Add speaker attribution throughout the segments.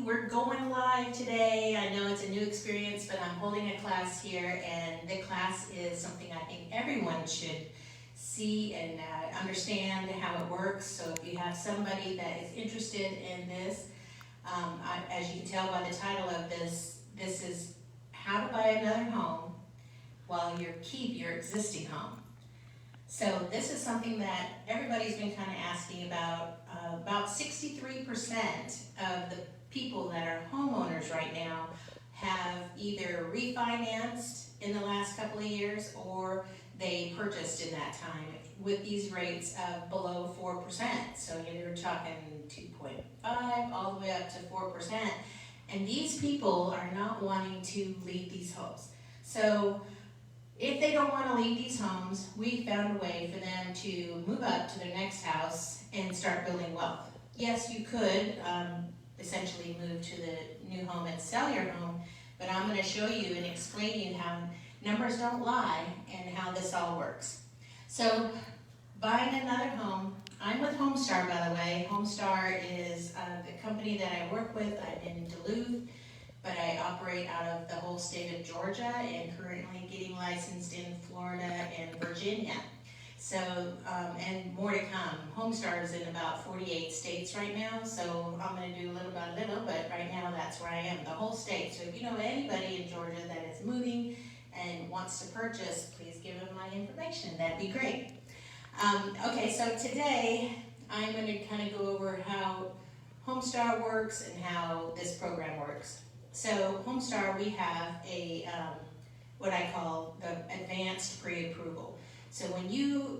Speaker 1: we're going live today. I know it's a new experience, but I'm holding a class here, and the class is something I think everyone should see and understand how it works. So if you have somebody that is interested in this, as you can tell by the title of this, this is how to buy another home while you keep your existing home. So this is something that everybody's been kind of asking about. About 63% of the people that are homeowners right now have either refinanced in the last couple of years or they purchased in that time with these rates of below 4%. So you're talking 2.5 all the way up to 4%. And these people are not wanting to leave these homes. So if they don't want to leave these homes, we found a way for them to move up to their next house and start building wealth. Yes, you could essentially move to the new home and sell your home, but I'm going to show you and explain to you how numbers don't lie and how this all works. So buying another home, I'm with Homestar, by the way. Homestar is the company that I work with. I'm in Duluth, but I operate out of the whole state of Georgia and currently getting licensed in Florida and Virginia. So, and more to come. Homestar is in about 48 states right now, so I'm going to do little by little, but right now that's where I am, the whole state. So if you know anybody in Georgia that is moving and wants to purchase, please give them my information. That'd be great. Okay, so today I'm going to kind of go over how Homestar works and how this program works. So Homestar, we have a what I call the advanced pre-approval. So when you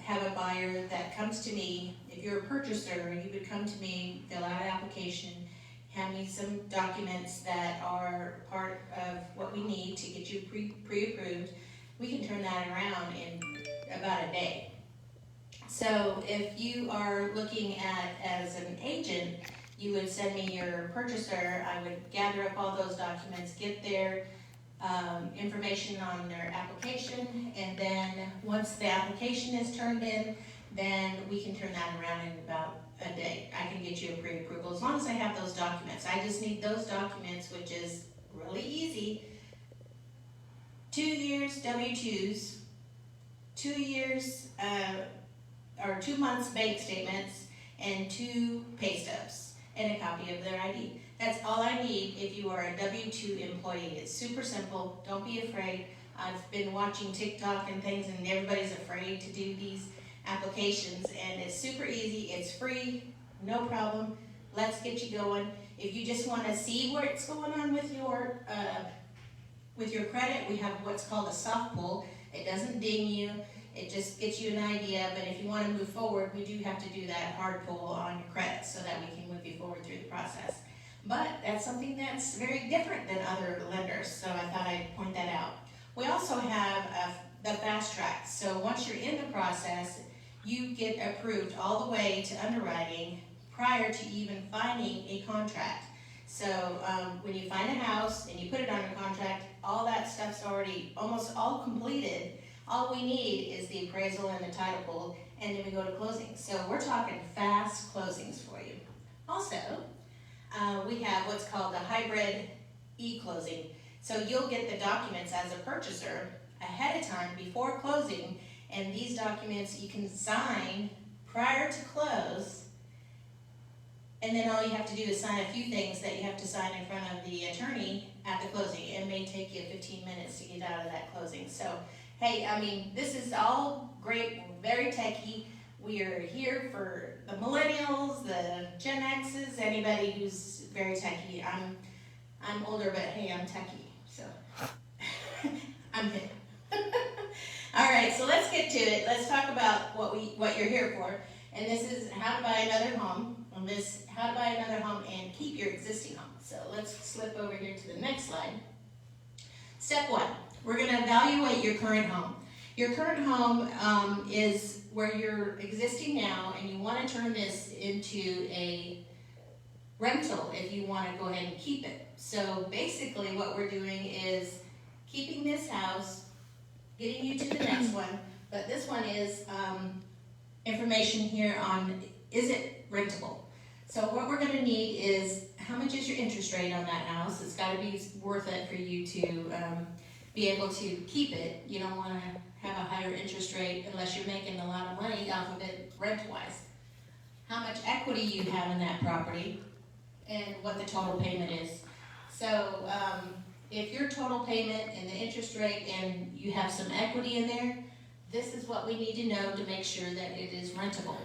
Speaker 1: have a buyer that comes to me, if you're a purchaser, you would come to me, fill out an application, hand me some documents that are part of what we need to get you pre-approved. We can turn that around in about a day. So if you are looking at as an agent, you would send me your purchaser. I would gather up all those documents, get their information on their application, and then once the application is turned in, then we can turn that around in about a day. I can get you a pre-approval as long as I have those documents. I just need those documents, which is really easy. 2 years W-2s, 2 years or 2 months bank statements, and 2 pay stubs, and a copy of their ID. That's all I need if you are a W-2 employee. It's super simple. Don't be afraid. I've been watching TikTok and things, and everybody's afraid to do these applications, and it's super easy. It's free, no problem. Let's get you going. If you just want to see what's going on with your credit, we have what's called a soft pull. It doesn't ding you. It just gets you an idea, but if you want to move forward, we do have to do that hard pull on your credit so that we can move you forward through the process. But that's something that's very different than other lenders, so I thought I'd point that out. We also have the fast track. So once you're in the process, you get approved all the way to underwriting prior to even finding a contract. So when you find a house and you put it under contract, all that stuff's already almost all completed. All we need is the appraisal and the title pulled, and then we go to closing. So we're talking fast closings for you. Also, we have what's called the hybrid e-closing. So you'll get the documents as a purchaser ahead of time before closing, and these documents you can sign prior to close, and then all you have to do is sign a few things that you have to sign in front of the attorney at the closing. It may take you 15 minutes to get out of that closing. So, hey, I mean, this is all great, very techy. We are here for the millennials, the Gen X's, anybody who's very techy. I'm older, but hey, I'm techy, so I'm hip. All right, so let's get to it. Let's talk about what you're here for. And this is how to buy another home. And this how to buy another home and keep your existing home. So let's slip over here to the next slide. Step 1, we're going to evaluate your current home. Your current home is where you're existing now, and you want to turn this into a rental if you want to go ahead and keep it. So basically what we're doing is keeping this house, getting you to the next one, but this one is information here on is it rentable. So what we're going to need is how much is your interest rate on that house? It's gotta be worth it for you to, be able to keep it. You don't wanna have a higher interest rate unless you're making a lot of money off of it rent-wise. How much equity you have in that property, and what the total payment is. So, if your total payment and the interest rate and you have some equity in there, this is what we need to know to make sure that it is rentable.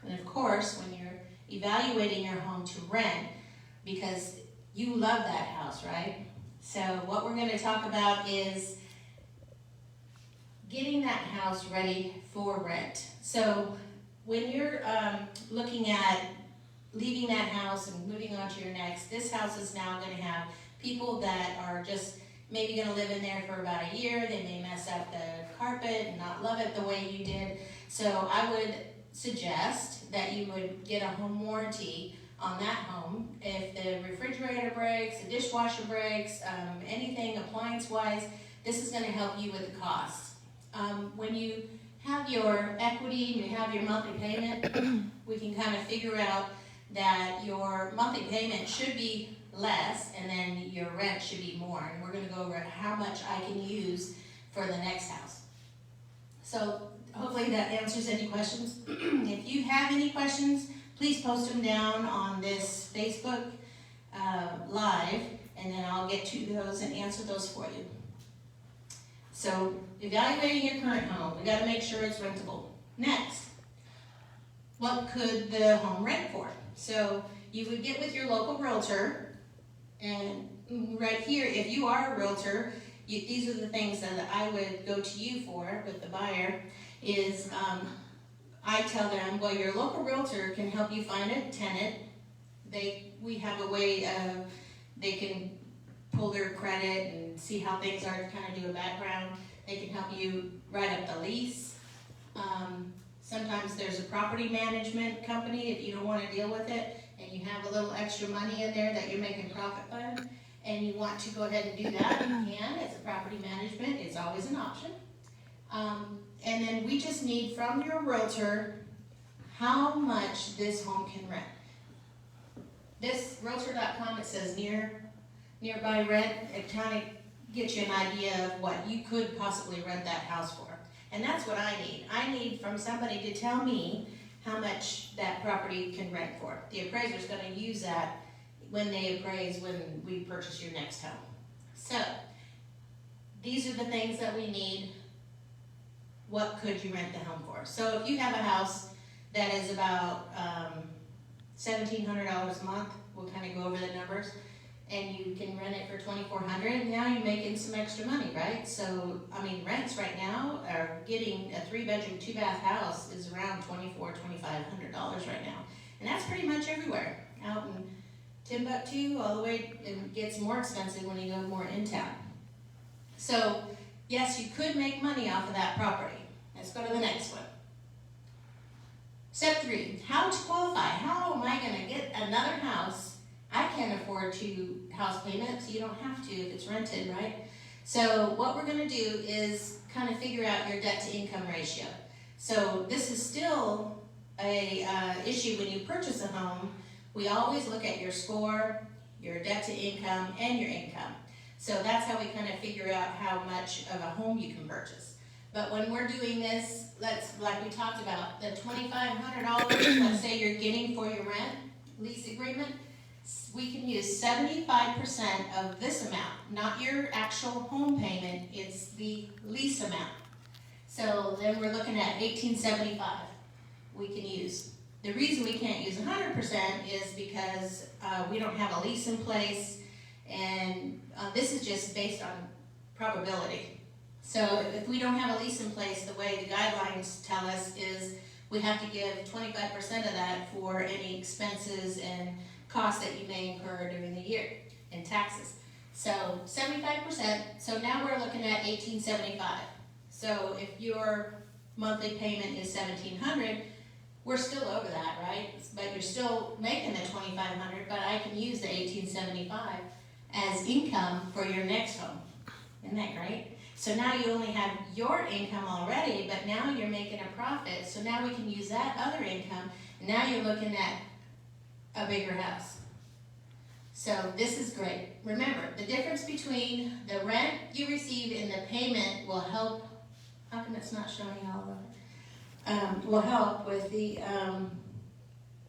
Speaker 1: And of course, when you're evaluating your home to rent, because you love that house, right? So what we're gonna talk about is getting that house ready for rent. So when you're looking at leaving that house and moving on to your next, this house is now gonna have people that are just maybe gonna live in there for about a year. They may mess up the carpet and not love it the way you did. So I would suggest that you would get a home warranty on that home. If the refrigerator breaks, the dishwasher breaks, anything appliance-wise, this is gonna help you with the cost. When you have your equity and you have your monthly payment, we can kind of figure out that your monthly payment should be less and then your rent should be more. And we're gonna go over how much I can use for the next house. So hopefully that answers any questions. If you have any questions, please post them down on this Facebook Live, and then I'll get to those and answer those for you. So evaluating your current home, we gotta make sure it's rentable. Next, what could the home rent for? So you would get with your local realtor, and right here, if you are a realtor, these are the things that I would go to you for with the buyer, is I tell them, well, your local realtor can help you find a tenant. We have a way of, they can pull their credit and see how things are, kind of do a background. They can help you write up the lease. Sometimes there's a property management company if you don't want to deal with it and you have a little extra money in there that you're making profit from and you want to go ahead and do that, you can. It's a property management, it's always an option. And then we just need from your realtor how much this home can rent. This realtor.com, it says nearby rent. It kind of gets you an idea of what you could possibly rent that house for. And that's what I need. I need from somebody to tell me how much that property can rent for. The appraiser's going to use that when they appraise when we purchase your next home. So these are the things that we need. What could you rent the home for? So if you have a house that is about $1,700 a month, we'll kind of go over the numbers, and you can rent it for $2,400, now you're making some extra money, right? So, I mean, rents right now are getting a 3-bedroom, 2-bath house is around $2,400, $2,500 right now. And that's pretty much everywhere. Out in Timbuktu, all the way, it gets more expensive when you go more in town. So, yes, you could make money off of that property. Let's go to the next one. Step 3, how to qualify. How am I gonna get another house? I can't afford 2 house payments. You don't have to if it's rented, right? So what we're gonna do is kind of figure out your debt to income ratio. So this is still a issue when you purchase a home. We always look at your score, your debt to income, and your income. So that's how we kind of figure out how much of a home you can purchase. But when we're doing this, like we talked about, the $2,500, let's say you're getting for your rent lease agreement, we can use 75% of this amount, not your actual home payment, it's the lease amount. So then we're looking at $1,875 we can use. The reason we can't use 100% is because we don't have a lease in place, and this is just based on probability. So if we don't have a lease in place, the way the guidelines tell us is we have to give 25% of that for any expenses and costs that you may incur during the year in taxes. So 75%, so now we're looking at $1,875. So if your monthly payment is $1,700, we're still over that, right? But you're still making the $2,500, but I can use the $1,875 as income for your next home. Isn't that great? So now you only have your income already, but now you're making a profit. So now we can use that other income. And now you're looking at a bigger house. So this is great. Remember, the difference between the rent you receive and the payment will help. How come it's not showing all of it? Will help with the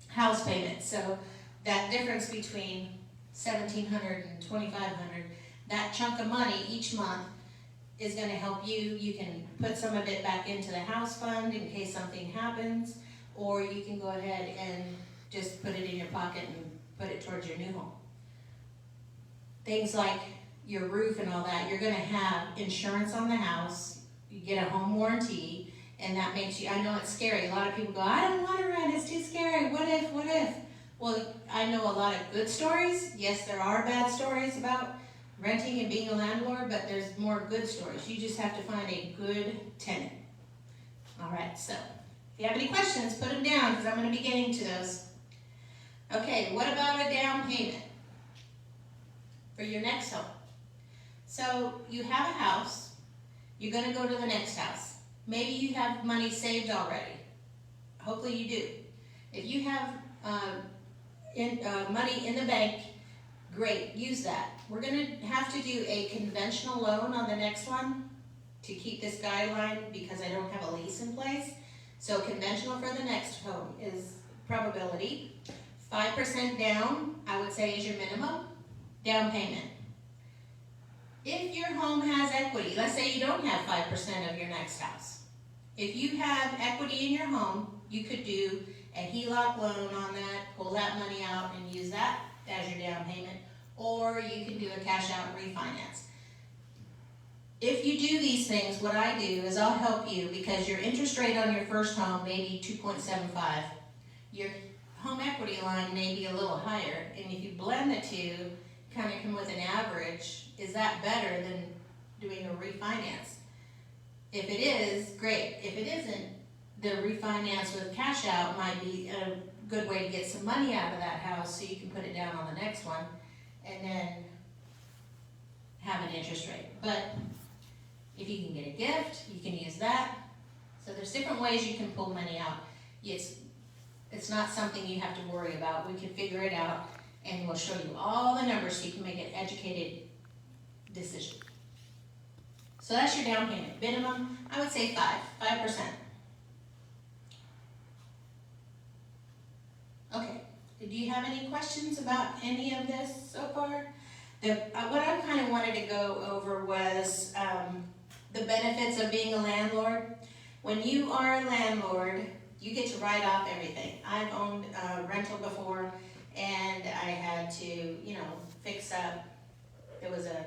Speaker 1: house payment. So that difference between $1,700 and $2,500, that chunk of money each month is going to help you. You can put some of it back into the house fund in case something happens, or you can go ahead and just put it in your pocket and put it towards your new home. Things like your roof and all that, you're going to have insurance on the house. You get a home warranty, and that makes you, I know it's scary. A lot of people go, I don't want to rent, it's too scary. What if, what if? Well, I know a lot of good stories. Yes, there are bad stories about renting and being a landlord, but there's more good stories. You just have to find a good tenant. All right, so if you have any questions, put them down because I'm going to be getting to those. Okay, what about a down payment for your next home? So you have a house, you're going to go to the next house. Maybe you have money saved already. Hopefully you do. If you have money in the bank, great, use that. We're going to have to do a conventional loan on the next one to keep this guideline because I don't have a lease in place. So conventional for the next home is probability. 5% down, I would say, is your minimum down payment. If your home has equity, let's say you don't have 5% of your next house. If you have equity in your home, you could do a HELOC loan on that, pull that money out and use that as your down payment, or you can do a cash out refinance. If you do these things, what I do is I'll help you because your interest rate on your first home may be 2.75. Your home equity line may be a little higher, and if you blend the two, kind of come with an average, is that better than doing a refinance? If it is, great. If it isn't, the refinance with cash out might be a good way to get some money out of that house so you can put it down on the next one and then have an interest rate. But if you can get a gift, you can use that. So there's different ways you can pull money out. It's not something you have to worry about. We can figure it out and we'll show you all the numbers so you can make an educated decision. So that's your down payment. Minimum, I would say 5%. Okay, do you have any questions about any of this so far? What I kind of wanted to go over was the benefits of being a landlord. When you are a landlord, you get to write off everything. I've owned a rental before, and I had to, fix up. There was a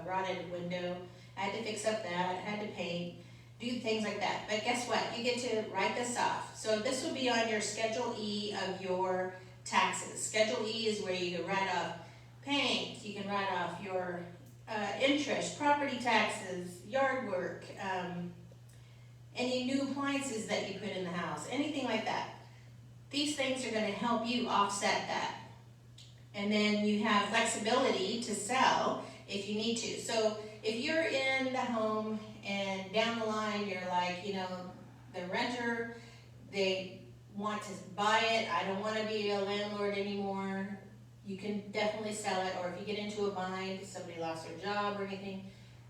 Speaker 1: rotted window. I had to fix up that. I had to paint, do things like that. But guess what? You get to write this off. So this will be on your Schedule E of your taxes. Schedule E is where you can write off paint. You can write off your interest, property taxes, yard work, any new appliances that you put in the house, anything like that. These things are going to help you offset that. And then you have flexibility to sell if you need to. So if you're in the home and down the line you're like, the renter, they want to buy it, I don't want to be a landlord anymore, you can definitely sell it. Or if you get into a bind, somebody lost their job or anything,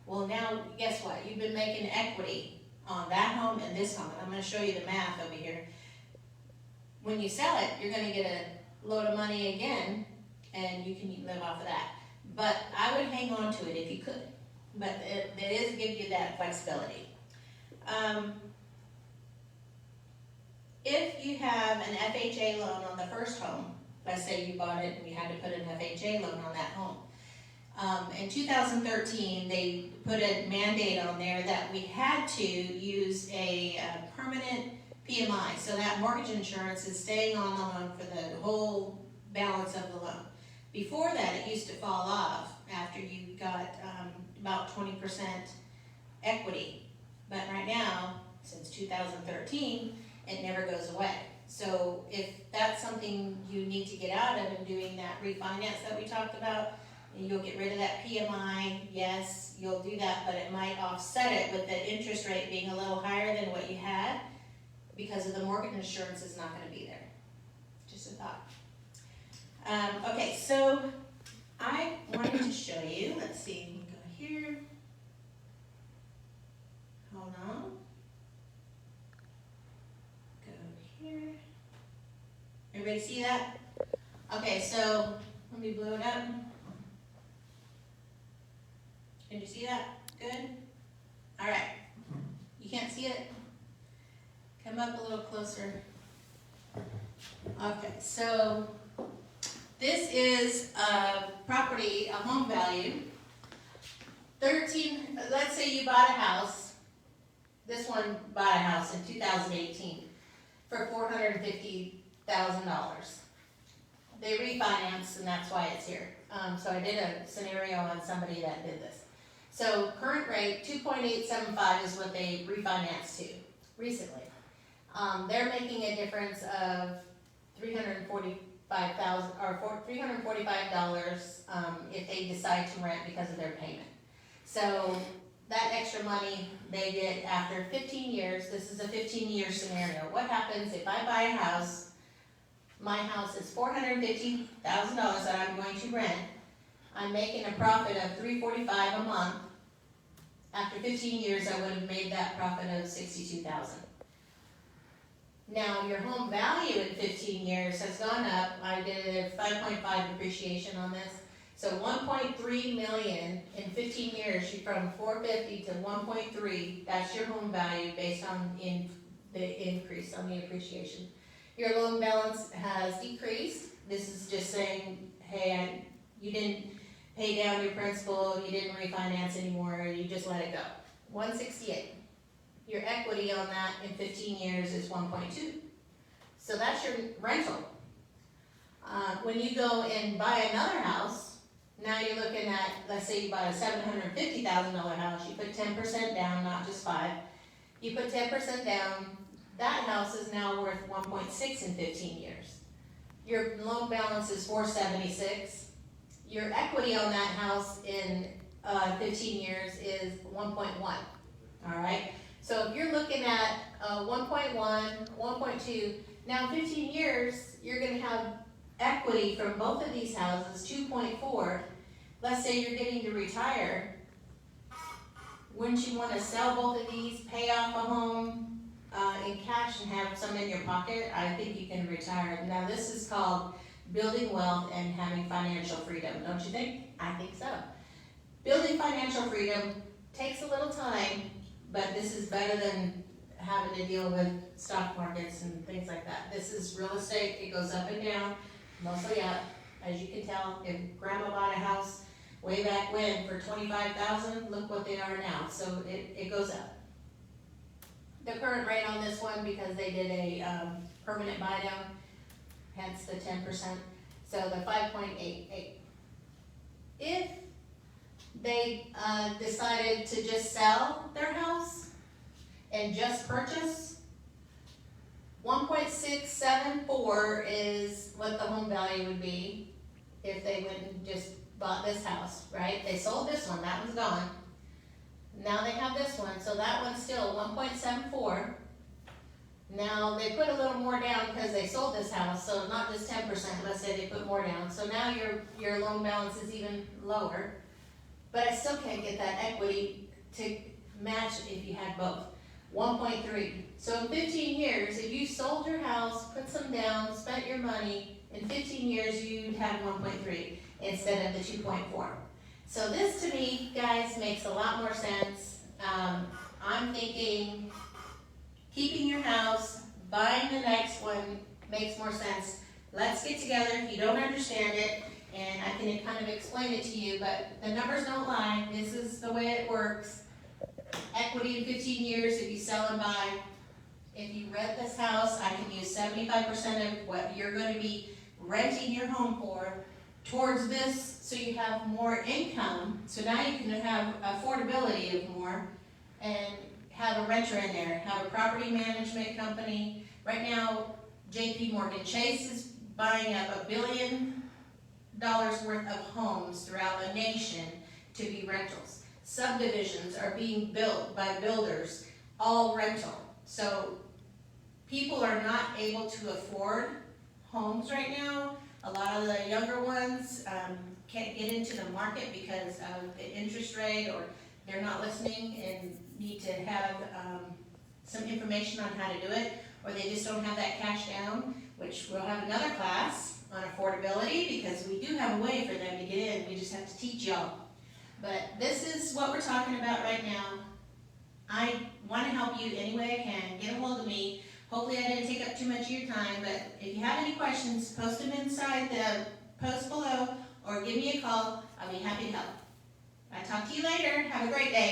Speaker 1: well now, guess what? You've been making equity on that home and this home. And I'm going to show you the math over here. When you sell it, you're going to get a load of money again, and you can live off of that. But I would hang on to it if you could. But it is give you that flexibility. If you have an FHA loan on the first home, let's say you bought it and you had to put an FHA loan on that home. In 2013, they put a mandate on there that we had to use a permanent PMI, so that mortgage insurance is staying on the loan for the whole balance of the loan. Before that, it used to fall off after you got about 20% equity. But right now, since 2013, it never goes away. So if that's something you need to get out of and doing that refinance that we talked about, and you'll get rid of that PMI, yes, you'll do that, but it might offset it with the interest rate being a little higher than what you had because of the mortgage insurance is not going to be there. Just a thought. Okay, so Everybody see that? Okay, so let me blow it up. Can you see that? Good? All right. You can't see it? Come up a little closer. Okay, so this is a property, a home value. Let's say you bought a house. This one bought a house in 2018 for $450,000. They refinanced, and that's why it's here. So I did a scenario on somebody that did this. So current rate, 2.875 is what they refinanced to recently. They're making a difference of $345,000 or $345 if they decide to rent because of their payment. So that extra money they get after 15 years. This is a 15-year scenario. What happens if I buy a house? My house is $450,000 that I'm going to rent. I'm making a profit of $345 a month. After 15 years, I would have made that profit of $62,000. Now, your home value in 15 years has gone up. I did a 5.5 depreciation on this. So 1.3 million in 15 years, from 450 to 1.3. That's your home value based on the increase on the appreciation. Your loan balance has decreased. This is just saying, hey, you didn't pay down your principal, you didn't refinance anymore, you just let it go. 168. Your equity on that in 15 years is 1.2. So that's your rental. When you go and buy another house, now you're looking at, let's say you buy a $750,000 house, you put 10% down, not just 5. You put 10% down, that house is now worth 1.6 in 15 years. Your loan balance is 476. Your equity on that house in 15 years is 1.1. All right. So if you're looking at 1.1, 1.2, now in 15 years, you're going to have equity from both of these houses, 2.4. Let's say you're getting to retire. Wouldn't you want to sell both of these, pay off a home in cash and have some in your pocket? I think you can retire. Now this is called building wealth and having financial freedom, don't you think? I think so. Building financial freedom takes a little time, but this is better than having to deal with stock markets and things like that. This is real estate. It goes up and down, mostly up. As you can tell, if grandma bought a house way back when for $25,000, look what they are now. So it goes up. The current rate on this one, because they did a permanent buy down, hence the 10%, so the 5.88. If they decided to just sell their house and just purchase, 1.674 is what the home value would be if they went and just bought this house, right? They sold this one, that one's gone. Now they have this one, so that one's still 1.74. Now they put a little more down because they sold this house, so not just 10%, let's say they put more down. So now your loan balance is even lower, but I still can't get that equity to match if you had both. 1.3. So in 15 years, if you sold your house, put some down, spent your money, in 15 years you'd have 1.3 instead of the 2.4. So this to me, guys, makes a lot more sense. I'm thinking keeping your house, buying the next one makes more sense. Let's get together if you don't understand it, and I can kind of explain it to you, but the numbers don't lie. This is the way it works. Equity in 15 years if you sell and buy. If you rent this house, I can use 75% of what you're going to be renting your home for towards this, so you have more income. So now you can have affordability of more and have a renter in there, have a property management company. Right now, JP Morgan Chase is buying up $1 billion worth of homes throughout the nation to be rentals. Subdivisions are being built by builders, all rental. So people are not able to afford homes right now. A lot of the younger ones can't get into the market because of the interest rate, or they're not listening and need to have some information on how to do it, or they just don't have that cash down. which we'll have another class on affordability, because we do have a way for them to get in, we just have to teach y'all. But this is what we're talking about right now. I want to help you any way I can. Get a hold of me. Hopefully I didn't take up too much of your time, but if you have any questions, post them inside the post below, or give me a call. I'll be happy to help. I'll talk to you later. Have a great day.